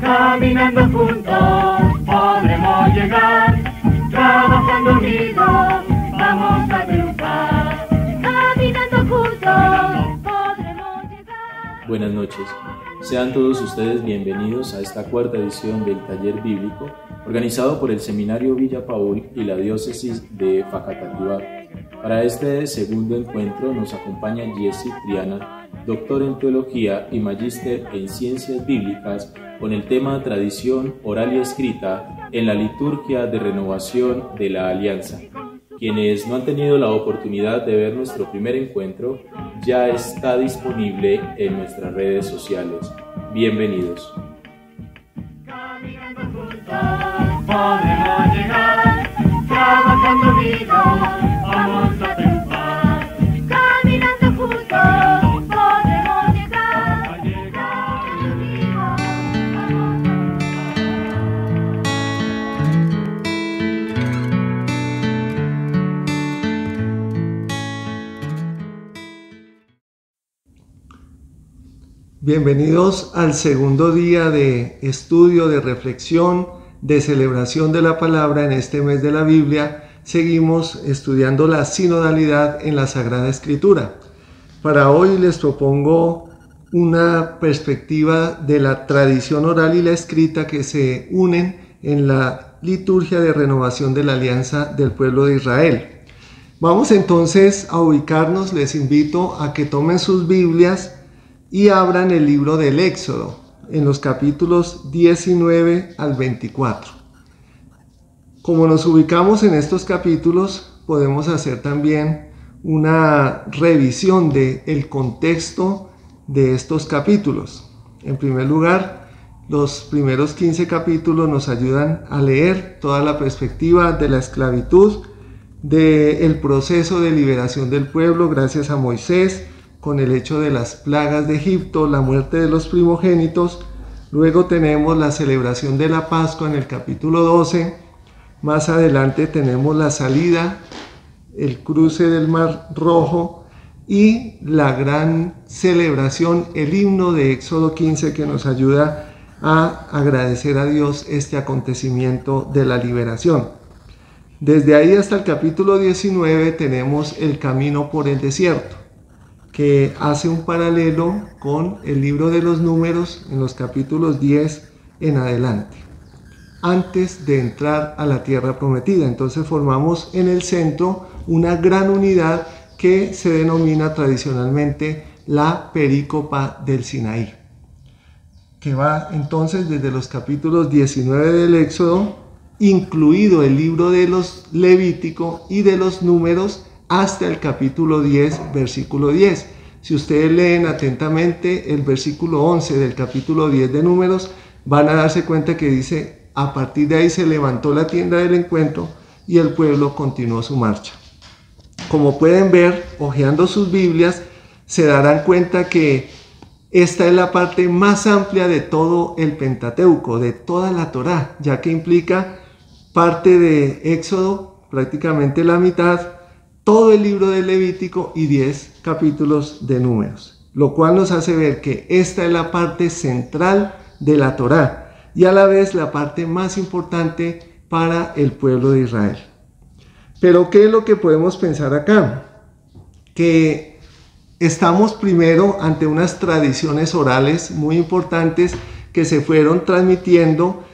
Caminando juntos podremos llegar, trabajando unidos vamos a triunfar. Caminando juntos podremos llegar. Buenas noches, sean todos ustedes bienvenidos a esta cuarta edición del Taller Bíblico organizado por el Seminario Villa Paul y la Diócesis de Facatativá. Para este segundo encuentro nos acompaña Jessy Triana, doctor en Teología y magíster en Ciencias Bíblicas, con el tema Tradición oral y escrita en la liturgia de renovación de la Alianza. Quienes no han tenido la oportunidad de ver nuestro primer encuentro, ya está disponible en nuestras redes sociales. Bienvenidos. Caminando juntos podremos llegar, trabajando unidos vamos a triunfar. Caminando juntos podremos llegar, unidos Bienvenidos al segundo día de estudio, de reflexión, de celebración de la palabra en este mes de la Biblia. Seguimos estudiando la sinodalidad en la Sagrada Escritura. Para hoy les propongo una perspectiva de la tradición oral y la escrita que se unen en la liturgia de renovación de la alianza del pueblo de Israel. Vamos entonces a ubicarnos. Les invito a que tomen sus Biblias y abran el libro del Éxodo en los capítulos 19 al 24. Como nos ubicamos en estos capítulos, podemos hacer también una revisión del contexto de estos capítulos. En primer lugar, los primeros 15 capítulos nos ayudan a leer toda la perspectiva de la esclavitud, del proceso de liberación del pueblo gracias a Moisés, con el hecho de las plagas de Egipto, la muerte de los primogénitos. Luego tenemos la celebración de la Pascua en el capítulo 12. Más adelante tenemos la salida, el cruce del Mar Rojo y la gran celebración, el himno de Éxodo 15, que nos ayuda a agradecer a Dios este acontecimiento de la liberación. Desde ahí hasta el capítulo 19 tenemos el camino por el desierto, que hace un paralelo con el libro de los Números en los capítulos 10 en adelante, antes de entrar a la tierra prometida. Entonces formamos en el centro una gran unidad que se denomina tradicionalmente la perícopa del Sinaí, que va entonces desde los capítulos 19 del Éxodo, incluido el libro de los Levítico y de los Números, hasta el capítulo 10, versículo 10. Si ustedes leen atentamente el versículo 11 del capítulo 10 de Números, van a darse cuenta que dice: a partir de ahí se levantó la tienda del encuentro y el pueblo continuó su marcha. Como pueden ver, hojeando sus Biblias, se darán cuenta que esta es la parte más amplia de todo el Pentateuco, de toda la Torá, ya que implica parte de Éxodo, prácticamente la mitad, todo el libro de Levítico y 10 capítulos de Números, lo cual nos hace ver que esta es la parte central de la Torá y a la vez la parte más importante para el pueblo de Israel. Pero ¿qué es lo que podemos pensar acá? Que estamos primero ante unas tradiciones orales muy importantes que se fueron transmitiendo,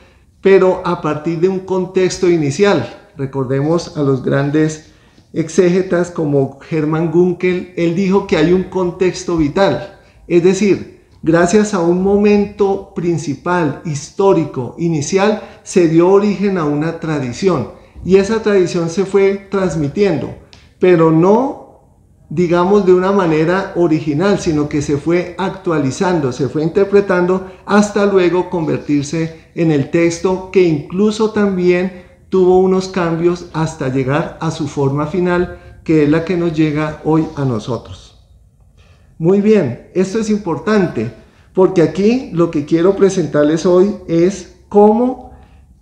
pero a partir de un contexto inicial. Recordemos a los grandes exégetas como Hermann Gunkel. Él dijo que hay un contexto vital, es decir, gracias a un momento principal, histórico, inicial, se dio origen a una tradición y esa tradición se fue transmitiendo, pero no, digamos, de una manera original, sino que se fue actualizando, se fue interpretando hasta luego convertirse en el texto, que incluso también tuvo unos cambios hasta llegar a su forma final, que es la que nos llega hoy a nosotros. Muy bien, esto es importante, porque aquí lo que quiero presentarles hoy es cómo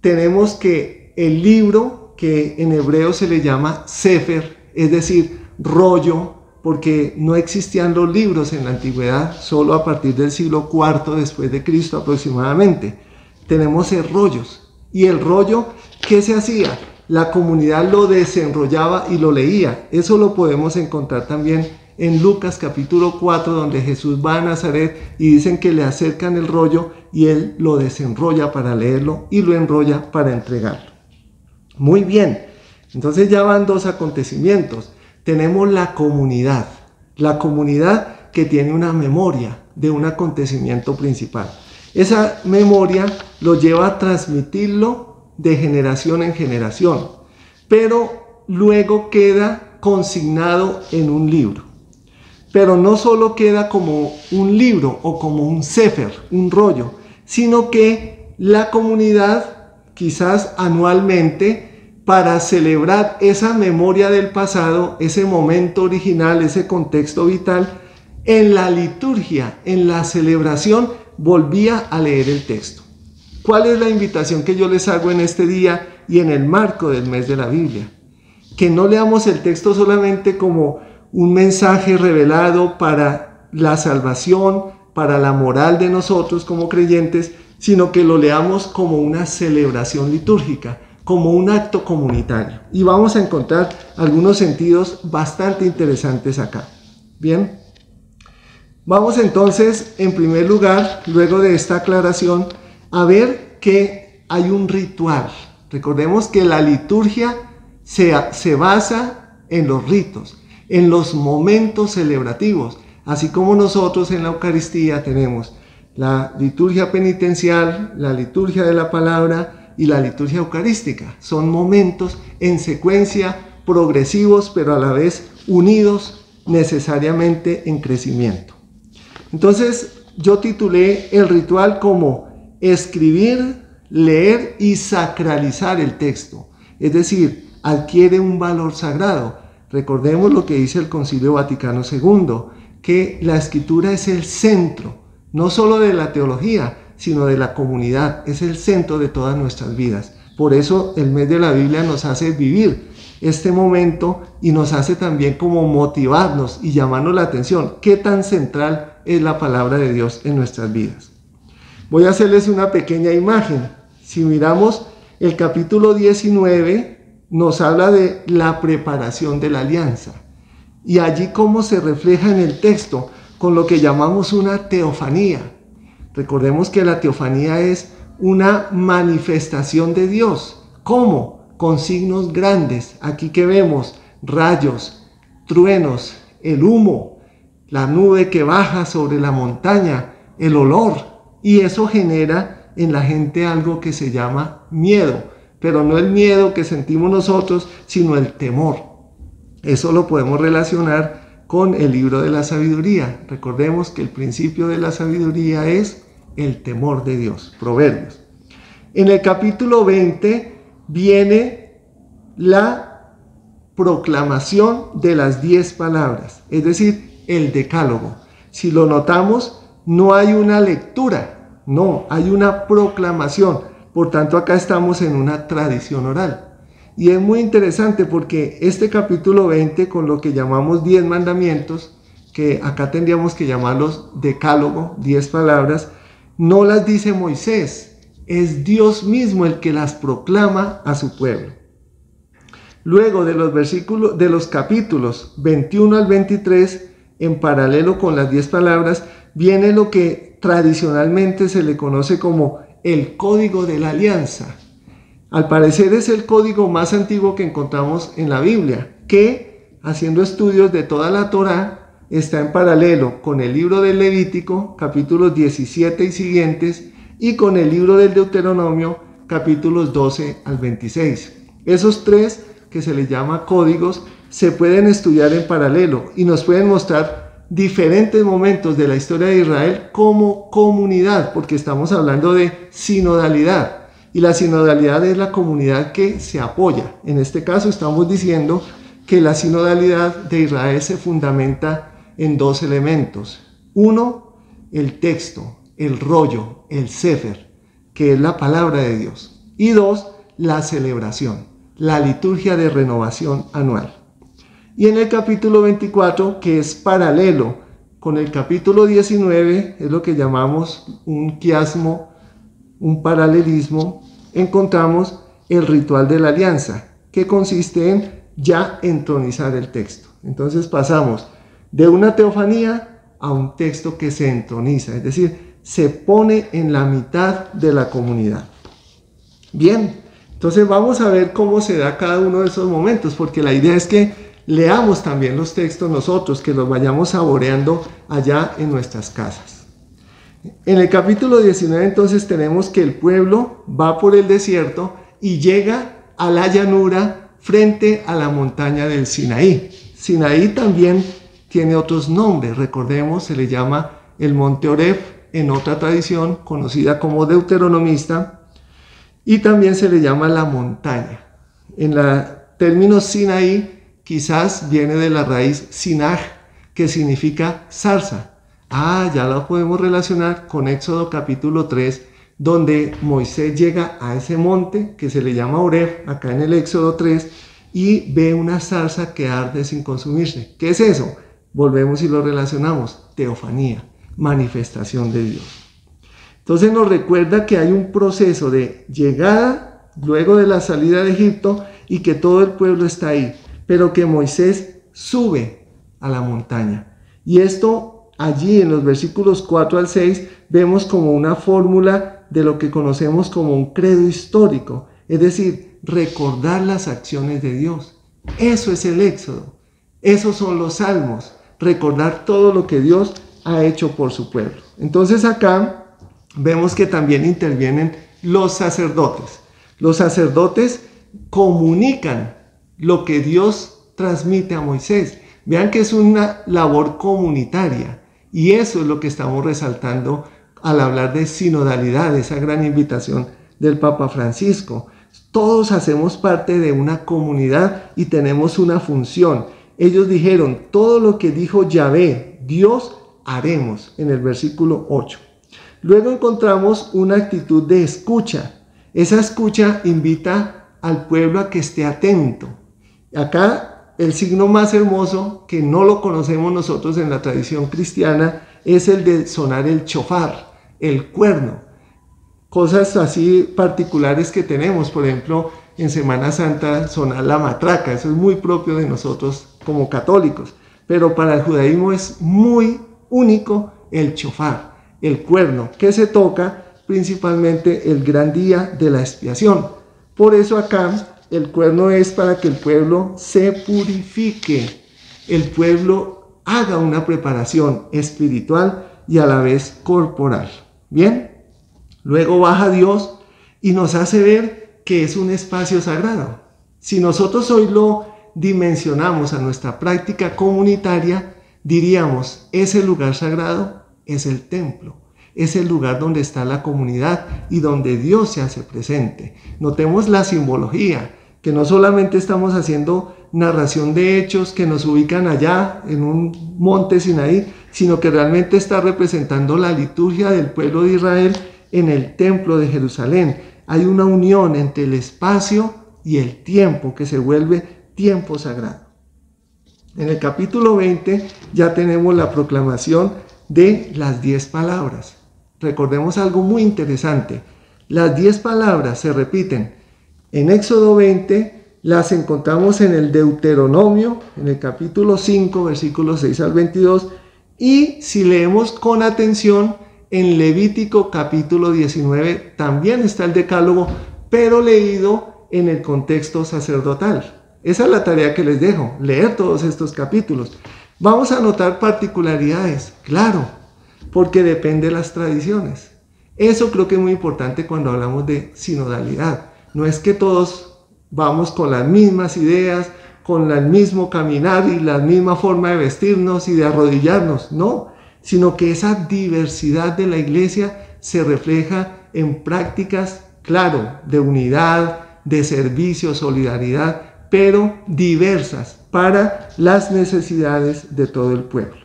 tenemos que el libro, que en hebreo se le llama Sefer, es decir, rollo, porque no existían los libros en la antigüedad, solo a partir del siglo IV después de Cristo aproximadamente. tenemos rollos. Y el rollo, ¿qué se hacía? La comunidad lo desenrollaba y lo leía. Eso lo podemos encontrar también en Lucas capítulo 4, donde Jesús va a Nazaret y dicen que le acercan el rollo y él lo desenrolla para leerlo y lo enrolla para entregarlo. Muy bien, entonces ya van dos acontecimientos. Tenemos la comunidad que tiene una memoria de un acontecimiento principal. Esa memoria lo lleva a transmitirlo de generación en generación, pero luego queda consignado en un libro. Pero no solo queda como un libro o como un sefer, un rollo, sino que la comunidad, quizás anualmente, para celebrar esa memoria del pasado, ese momento original, ese contexto vital, en la liturgia, en la celebración, volvía a leer el texto. ¿Cuál es la invitación que yo les hago en este día y en el marco del mes de la Biblia? Que no leamos el texto solamente como un mensaje revelado para la salvación, para la moral de nosotros como creyentes, sino que lo leamos como una celebración litúrgica, como un acto comunitario. Y vamos a encontrar algunos sentidos bastante interesantes acá. Bien, vamos entonces, en primer lugar, luego de esta aclaración, a ver que hay un ritual. Recordemos que la liturgia se basa en los ritos, en los momentos celebrativos, así como nosotros en la Eucaristía tenemos la liturgia penitencial, la liturgia de la palabra y la liturgia eucarística. Son momentos en secuencia, progresivos, pero a la vez unidos necesariamente en crecimiento. Entonces, yo titulé el ritual como escribir, leer y sacralizar el texto, es decir, adquiere un valor sagrado. Recordemos lo que dice el Concilio Vaticano II, que la escritura es el centro, no solo de la teología, sino de la comunidad, es el centro de todas nuestras vidas. Por eso el mes de la Biblia nos hace vivir este momento y nos hace también como motivarnos y llamarnos la atención. ¿Qué tan central es la palabra de Dios en nuestras vidas? Voy a hacerles una pequeña imagen. Si miramos el capítulo 19, nos habla de la preparación de la alianza. Y allí cómo se refleja en el texto con lo que llamamos una teofanía. Recordemos que la teofanía es una manifestación de Dios. ¿Cómo? Con signos grandes. Aquí que vemos rayos, truenos, el humo, la nube que baja sobre la montaña, el olor. Y eso genera en la gente algo que se llama miedo. Pero no el miedo que sentimos nosotros, sino el temor. Eso lo podemos relacionar con el libro de la sabiduría. Recordemos que el principio de la sabiduría es el temor de Dios. Proverbios. En el capítulo 20 viene la proclamación de las 10 palabras, es decir, el decálogo. Si lo notamos, no hay una lectura, no, hay una proclamación. Por tanto, acá estamos en una tradición oral. Y es muy interesante porque este capítulo 20, con lo que llamamos 10 mandamientos, que acá tendríamos que llamarlos decálogo, 10 palabras, no las dice Moisés, es Dios mismo el que las proclama a su pueblo. Luego de los capítulos 21 al 23, en paralelo con las 10 palabras, viene lo que tradicionalmente se le conoce como el código de la alianza. Al parecer es el código más antiguo que encontramos en la Biblia, que, haciendo estudios de toda la Torá, está en paralelo con el libro del Levítico, capítulos 17 y siguientes, y con el libro del Deuteronomio, capítulos 12 al 26. Esos tres, que se les llama códigos, se pueden estudiar en paralelo y nos pueden mostrar diferentes momentos de la historia de Israel como comunidad, porque estamos hablando de sinodalidad, y la sinodalidad es la comunidad que se apoya. En este caso estamos diciendo que la sinodalidad de Israel se fundamenta en dos elementos. Uno, el texto, el rollo, el sefer, que es la palabra de Dios. Y dos, la celebración, la liturgia de renovación anual. Y en el capítulo 24, que es paralelo con el capítulo 19, es lo que llamamos un quiasmo un paralelismo, encontramos el ritual de la alianza, que consiste en ya entronizar el texto. Entonces pasamos de una teofanía a un texto que se entroniza, es decir, se pone en la mitad de la comunidad. Bien, entonces vamos a ver cómo se da cada uno de esos momentos, porque la idea es que leamos también los textos nosotros, que los vayamos saboreando allá en nuestras casas. En el capítulo 19 entonces tenemos que el pueblo va por el desierto y llega a la llanura frente a la montaña del Sinaí. Sinaí también tiene otros nombres, recordemos, se le llama el monte Oreb en otra tradición conocida como deuteronomista, y también se le llama la montaña. En el término Sinaí quizás viene de la raíz Sinaj, que significa zarza. Ya lo podemos relacionar con Éxodo capítulo 3, donde Moisés llega a ese monte que se le llama Oreb, acá en el Éxodo 3, y ve una zarza que arde sin consumirse. ¿Qué es eso? Volvemos y lo relacionamos, teofanía, manifestación de Dios. Entonces nos recuerda que hay un proceso de llegada luego de la salida de Egipto y que todo el pueblo está ahí, pero que Moisés sube a la montaña. Y esto allí en los versículos 4 al 6 vemos como una fórmula de lo que conocemos como un credo histórico, es decir, recordar las acciones de Dios. Eso es el Éxodo, esos son los salmos, recordar todo lo que Dios ha hecho por su pueblo. Entonces acá vemos que también intervienen los sacerdotes. Los sacerdotes comunican lo que Dios transmite a Moisés. Vean que es una labor comunitaria y eso es lo que estamos resaltando al hablar de sinodalidad, esa gran invitación del Papa Francisco. Todos hacemos parte de una comunidad y tenemos una función. Ellos dijeron, todo lo que dijo Yahvé, Dios, haremos, en el versículo 8. Luego encontramos una actitud de escucha. Esa escucha invita al pueblo a que esté atento. Acá el signo más hermoso, que no lo conocemos nosotros en la tradición cristiana, es el de sonar el chofar, el cuerno. Cosas así particulares que tenemos, por ejemplo, en Semana Santa sonar la matraca, eso es muy propio de nosotros como católicos, pero para el judaísmo es muy único el chofar, el cuerno, que se toca principalmente el gran día de la expiación. Por eso acá el cuerno es para que el pueblo se purifique, el pueblo haga una preparación espiritual y a la vez corporal. Bien, luego baja Dios y nos hace ver que es un espacio sagrado. Si nosotros hoy lo dimensionamos a nuestra práctica comunitaria, diríamos, ese lugar sagrado es el templo, es el lugar donde está la comunidad y donde Dios se hace presente. Notemos la simbología, que no solamente estamos haciendo narración de hechos que nos ubican allá en un monte Sinaí, sino que realmente está representando la liturgia del pueblo de Israel en el templo de Jerusalén. Hay una unión entre el espacio y el tiempo que se vuelve tiempo sagrado. En el capítulo 20 ya tenemos la proclamación de las 10 palabras. Recordemos algo muy interesante. Las 10 palabras se repiten en Éxodo 20, las encontramos en el Deuteronomio, en el capítulo 5, versículos 6 al 22, y si leemos con atención, en Levítico capítulo 19 también está el decálogo, pero leído en el contexto sacerdotal. Esa es la tarea que les dejo, leer todos estos capítulos. Vamos a notar particularidades, claro, porque depende de las tradiciones. Eso creo que es muy importante cuando hablamos de sinodalidad. No es que todos vamos con las mismas ideas, con el mismo caminar y la misma forma de vestirnos y de arrodillarnos, no, sino que esa diversidad de la iglesia se refleja en prácticas, claro, de unidad, de servicio, solidaridad, pero diversas para las necesidades de todo el pueblo.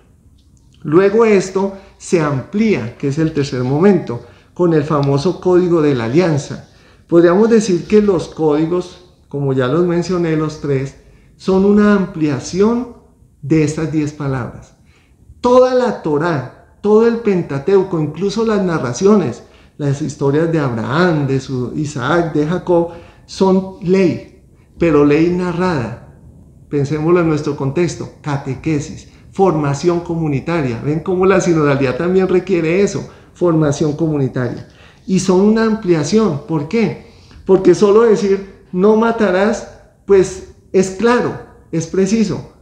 Luego esto se amplía, que es el tercer momento, con el famoso Código de la Alianza. Podríamos decir que los códigos, como ya los mencioné, los 3, son una ampliación de estas 10 palabras. Toda la Torá, todo el Pentateuco, incluso las narraciones, las historias de Abraham, de Isaac, de Jacob, son ley, pero ley narrada. Pensémoslo en nuestro contexto, catequesis, formación comunitaria. ¿Ven cómo la sinodalidad también requiere eso? Formación comunitaria. Y son una ampliación. ¿Por qué? Porque solo decir no matarás, pues es claro, es preciso,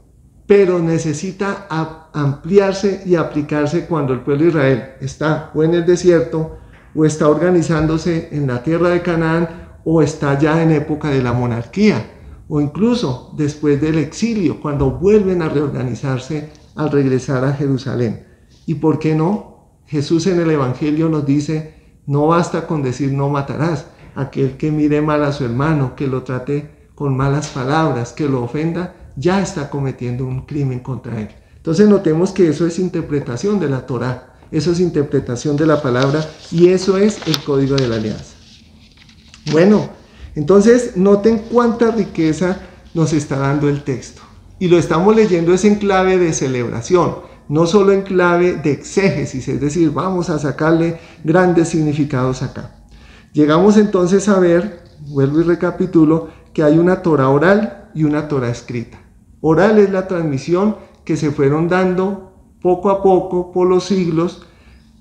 pero necesita ampliarse y aplicarse cuando el pueblo de Israel está o en el desierto, o está organizándose en la tierra de Canaán, o está ya en época de la monarquía, o incluso después del exilio, cuando vuelven a reorganizarse al regresar a Jerusalén. ¿Y por qué no? Jesús en el Evangelio nos dice, no basta con decir no matarás. Aquel que mire mal a su hermano, que lo trate con malas palabras, que lo ofenda, ya está cometiendo un crimen contra él. Entonces notemos que eso es interpretación de la Torá, eso es interpretación de la palabra, y eso es el código de la alianza. Bueno, entonces noten cuánta riqueza nos está dando el texto. Y lo estamos leyendo es en clave de celebración, no solo en clave de exégesis, es decir, vamos a sacarle grandes significados acá. Llegamos entonces a ver, vuelvo y recapitulo, que hay una Torá oral y una Torá escrita. Oral es la transmisión que se fueron dando poco a poco por los siglos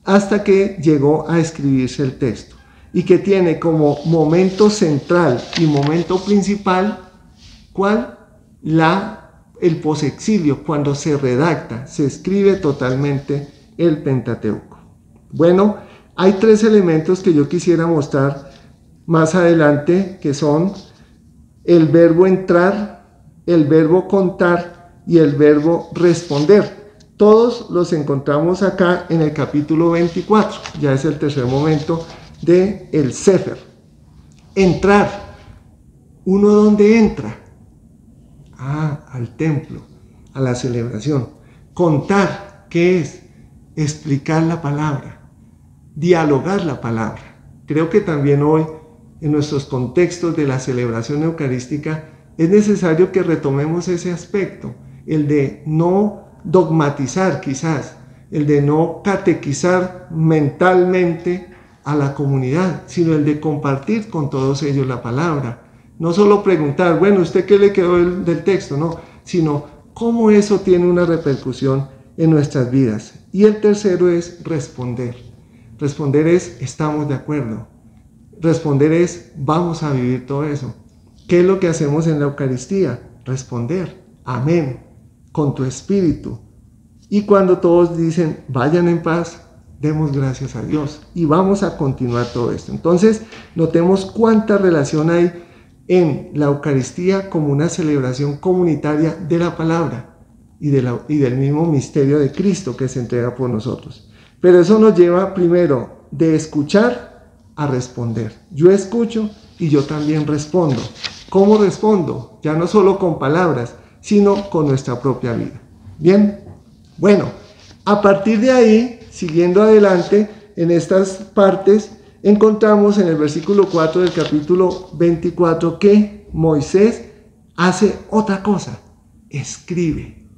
hasta que llegó a escribirse el texto, y que tiene como momento central y momento principal, ¿cuál? El posexilio, cuando se redacta, se escribe totalmente el Pentateuco. Bueno, hay tres elementos que yo quisiera mostrar más adelante, que son el verbo entrar, el verbo contar y el verbo responder. Todos los encontramos acá en el capítulo 24, ya es el tercer momento del Sefer. Entrar, ¿uno dónde entra? Al templo, a la celebración. Contar, ¿qué es? Explicar la palabra, dialogar la palabra. Creo que también hoy, en nuestros contextos de la celebración eucarística, es necesario que retomemos ese aspecto, el de no dogmatizar quizás, el de no catequizar mentalmente a la comunidad, sino el de compartir con todos ellos la palabra. No solo preguntar, bueno, ¿usted qué le quedó del texto? No, sino cómo eso tiene una repercusión en nuestras vidas. Y el tercero es responder. Responder es, estamos de acuerdo. Responder es, vamos a vivir todo eso. ¿Qué es lo que hacemos en la Eucaristía? Responder, amén, con tu espíritu. Y cuando todos dicen, vayan en paz, demos gracias a Dios. Y vamos a continuar todo esto. Entonces, notemos cuánta relación hay en la Eucaristía como una celebración comunitaria de la palabra y del mismo misterio de Cristo que se entrega por nosotros. Pero eso nos lleva primero de escuchar a responder. Yo escucho y yo también respondo. ¿Cómo respondo? Ya no solo con palabras, sino con nuestra propia vida. Bien, bueno, a partir de ahí, siguiendo adelante en estas partes, encontramos en el versículo 4 del capítulo 24 que Moisés hace otra cosa, escribe.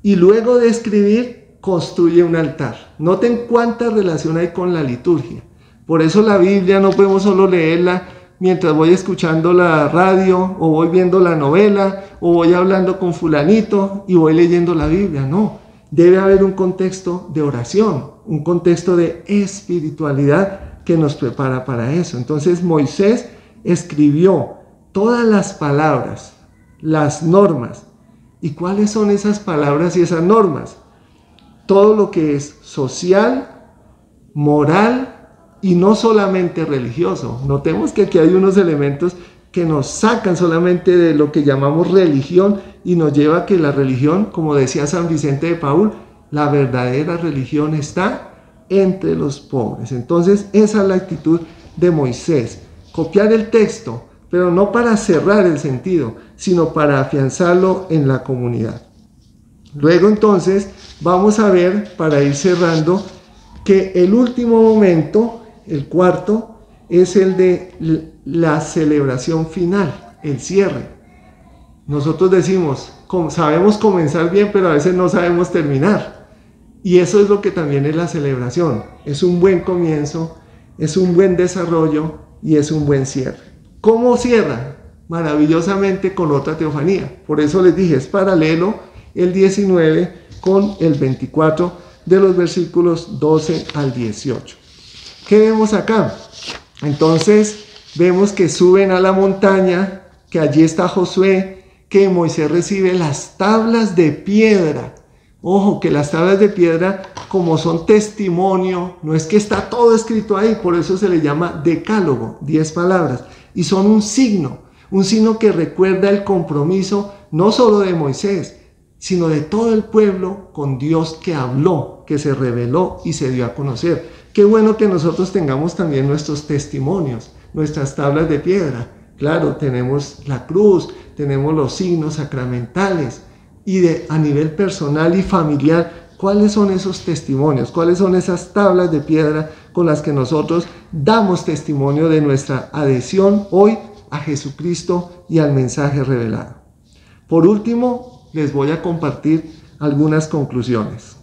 Y luego de escribir, construye un altar. Noten cuánta relación hay con la liturgia. Por eso la Biblia no podemos solo leerla mientras voy escuchando la radio, o voy viendo la novela, o voy hablando con fulanito y voy leyendo la Biblia. No, debe haber un contexto de oración, un contexto de espiritualidad que nos prepara para eso. Entonces Moisés escribió todas las palabras, las normas. ¿Y cuáles son esas palabras y esas normas? Todo lo que es social, moral y no solamente religioso. Notemos que aquí hay unos elementos que nos sacan solamente de lo que llamamos religión y nos lleva a que la religión, como decía San Vicente de Paúl, la verdadera religión está entre los pobres. Entonces esa es la actitud de Moisés, copiar el texto, pero no para cerrar el sentido, sino para afianzarlo en la comunidad. Luego entonces vamos a ver, para ir cerrando, que el último momento, el cuarto, es el de la celebración final, el cierre. Nosotros decimos, sabemos comenzar bien, pero a veces no sabemos terminar. Y eso es lo que también es la celebración. Es un buen comienzo es un buen desarrollo y es un buen cierre. ¿Cómo cierra? Maravillosamente con otra teofanía. Por eso les dije, es paralelo el 19 con el 24 de los versículos 12 al 18. ¿Qué vemos acá? Entonces vemos que suben a la montaña, que allí está Josué, que Moisés recibe las tablas de piedra. Ojo, que las tablas de piedra, como son testimonio, no es que está todo escrito ahí, por eso se le llama decálogo, 10 palabras, y son un signo que recuerda el compromiso no solo de Moisés, sino de todo el pueblo con Dios, que habló, que se reveló y se dio a conocer. Qué bueno que nosotros tengamos también nuestros testimonios, nuestras tablas de piedra. Claro, tenemos la cruz, tenemos los signos sacramentales, y a nivel personal y familiar, ¿cuáles son esos testimonios? ¿Cuáles son esas tablas de piedra con las que nosotros damos testimonio de nuestra adhesión hoy a Jesucristo y al mensaje revelado? Por último, les voy a compartir algunas conclusiones.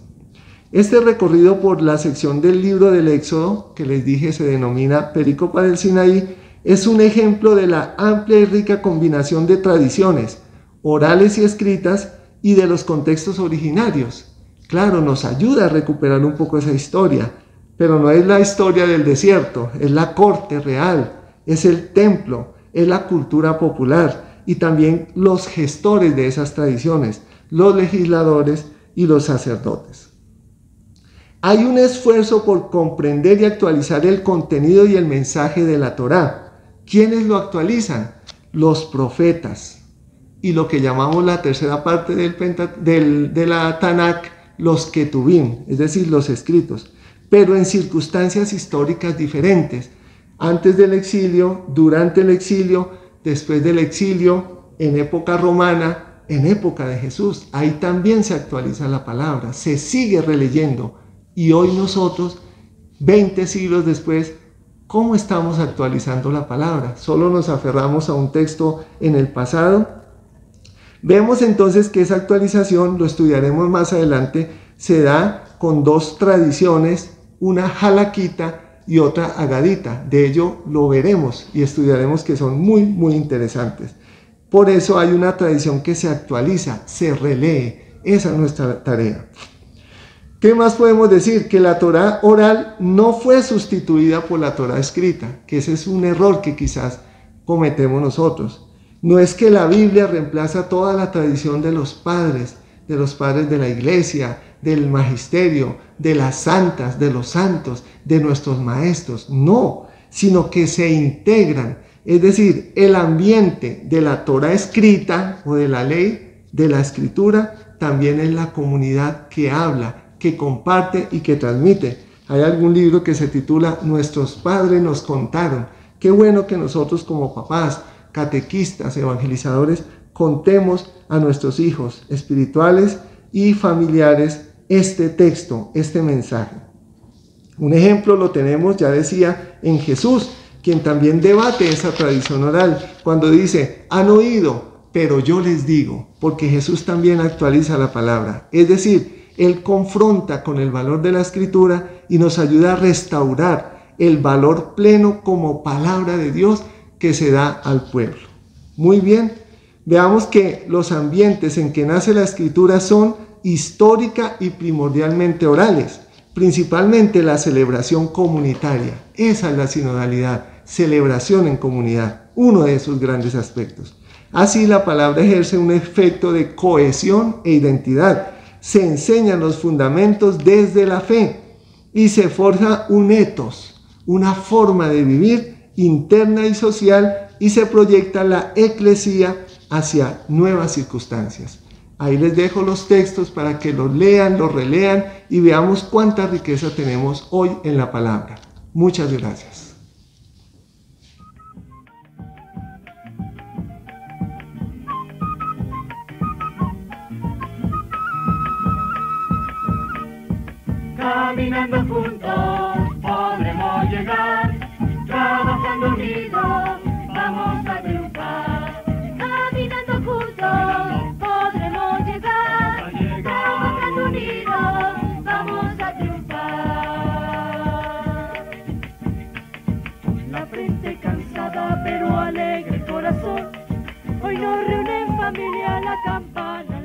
Este recorrido por la sección del libro del Éxodo, que les dije se denomina Perícopa del Sinaí, es un ejemplo de la amplia y rica combinación de tradiciones orales y escritas y de los contextos originarios. Claro, nos ayuda a recuperar un poco esa historia, pero no es la historia del desierto, es la corte real, es el templo, es la cultura popular y también los gestores de esas tradiciones, los legisladores y los sacerdotes. Hay un esfuerzo por comprender y actualizar el contenido y el mensaje de la Torá. ¿Quiénes lo actualizan? Los profetas. Y lo que llamamos la tercera parte de la Tanakh, los Ketuvim, es decir, los escritos, pero en circunstancias históricas diferentes, antes del exilio, durante el exilio, después del exilio, en época romana, en época de Jesús. Ahí también se actualiza la palabra, se sigue releyendo, y hoy nosotros, 20 siglos después, ¿cómo estamos actualizando la palabra? ¿Solo nos aferramos a un texto en el pasado? Vemos entonces que esa actualización, lo estudiaremos más adelante, se da con dos tradiciones, una halaquita y otra agadita. De ello lo veremos y estudiaremos, que son muy, muy interesantes. Por eso hay una tradición que se actualiza, se relee. Esa es nuestra tarea. ¿Qué más podemos decir? Que la Torá oral no fue sustituida por la Torá escrita, que ese es un error que quizás cometemos nosotros. No es que la Biblia reemplaza toda la tradición de los padres de la iglesia, del magisterio, de las santas, de los santos, de nuestros maestros. No, sino que se integran. Es decir, el ambiente de la Torá escrita o de la ley, de la escritura, también es la comunidad que habla, que comparte y que transmite. Hay algún libro que se titula Nuestros padres nos contaron. Qué bueno que nosotros como papás, catequistas, evangelizadores, contemos a nuestros hijos espirituales y familiares este texto, este mensaje. Un ejemplo lo tenemos, ya decía, en Jesús, quien también debate esa tradición oral, cuando dice, han oído, pero yo les digo, porque Jesús también actualiza la palabra. Es decir, Él confronta con el valor de la Escritura y nos ayuda a restaurar el valor pleno como palabra de Dios que se da al pueblo. Muy bien, veamos que los ambientes en que nace la Escritura son histórica y primordialmente orales, principalmente la celebración comunitaria. Esa es la sinodalidad, celebración en comunidad, uno de sus grandes aspectos. Así la palabra ejerce un efecto de cohesión e identidad. Se enseñan los fundamentos desde la fe y se forja un ethos, una forma de vivir interna y social, y se proyecta la eclesía hacia nuevas circunstancias. Ahí les dejo los textos para que los lean, los relean y veamos cuánta riqueza tenemos hoy en la palabra. Muchas gracias. Caminando juntos podremos llegar, trabajando unidos vamos a triunfar. Caminando juntos podremos llegar, trabajando unidos vamos a triunfar. Hoy nos reúne en familia la campana.